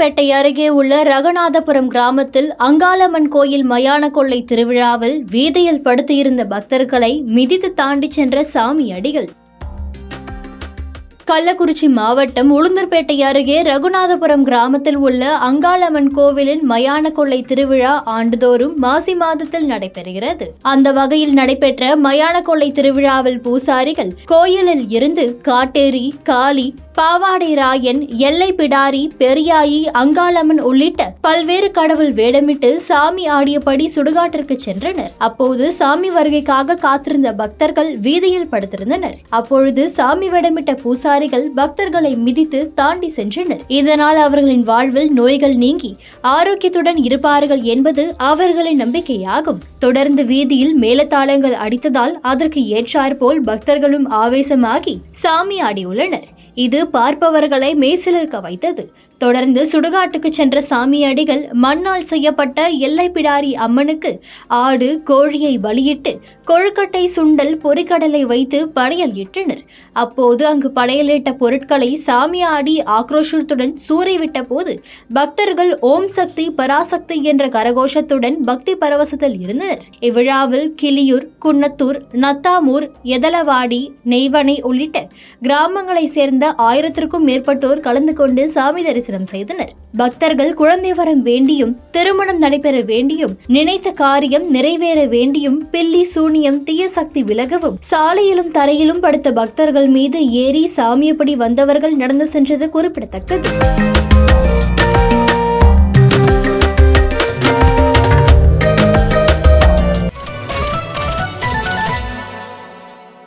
உளுந்தூர்பேட்டை அருகே உள்ள ரகுநாதபுரம் கிராமத்தில் அங்காளம்மன் கோயில் மயான கொள்ளை திருவிழாவில் வீதியில் படுத்தியிருந்த பக்தர்களை மிதித்து தாண்டி சென்ற சாமி அடிகள். கள்ளக்குறிச்சி மாவட்டம் உளுந்தூர்பேட்டை அருகே ரகுநாதபுரம் கிராமத்தில் உள்ள அங்காளம்மன் கோவிலின் மயான கொள்ளை திருவிழா ஆண்டுதோறும் மாசி மாதத்தில் நடைபெறுகிறது. அந்த வகையில் நடைபெற்ற மயான கொள்ளை திருவிழாவில் பூசாரிகள் கோயிலில் இருந்து காட்டேரி, காளி, பாவாடை ராயன், எல்லை பிடாரி, பெரியாயி, அங்காளம்மன் உள்ளிட்ட பல்வேறு கடவுள் வேடமிட்டு சாமி ஆடியபடி சுடுகாட்டிற்கு சென்றனர். அப்போது சாமி வருகைக்காக காத்திருந்த பக்தர்கள் வீதியில் படுத்திருந்தனர். அப்பொழுது சாமி வேடமிட்ட பூசாரிகள் பக்தர்களை மிதித்து தாண்டி சென்றனர். இதனால் அவர்களின் வாழ்வில் நோய்கள் நீங்கி ஆரோக்கியத்துடன் இருப்பார்கள் என்பது அவர்களின் நம்பிக்கையாகும். தொடர்ந்து வீதியில் மேலதாளங்கள் அடித்ததால் அதற்கு ஏற்றாற்போல் பக்தர்களும் ஆவேசமாகி சாமி ஆடியுள்ளனர். இது பார்ப்பவர்களை மெய்சிலிர்க்க வைத்தது. தொடர்ந்து சுடுகாட்டுக்கு சென்ற சாமி அடிகள் மண்ணால் செய்யப்பட்ட எல்லை பிடாரி அம்மனுக்கு ஆடு, கோழியை பலியிட்டு கொழுக்கட்டை, சுண்டல், பொரிக்கடலை வைத்து படையல் இட்டனர். அப்போது அங்கு படையலிட்ட பொருட்களை சாமி ஆடி ஆக்ரோஷத்துடன் சூறைவிட்ட போது பக்தர்கள் ஓம் சக்தி பராசக்தி என்ற கரகோஷத்துடன் பக்தி பரவசத்தில் இருந்தனர். இவ்விழாவில் கிளியூர், குன்னத்தூர், நத்தாமூர், எதலவாடி, நெய்வனை உள்ளிட்ட கிராமங்களை சேர்ந்த 1000க்கும் மேற்பட்டோர் கலந்து கொண்டு சாமி தரிசனம் செய்தனர். பக்தர்கள் குழந்தை வரம் வேண்டியும், திருமணம் நடைபெற வேண்டியும், நினைத்த காரியம் நிறைவேற வேண்டியும், பில்லி சூனியம், தீய சக்தி விலகவும், சாலையிலும் தரையிலும் படுத்த பக்தர்கள் மீது ஏறி சாமியப்படி வந்தவர்கள் நடந்து சென்றது குறிப்பிடத்தக்கது.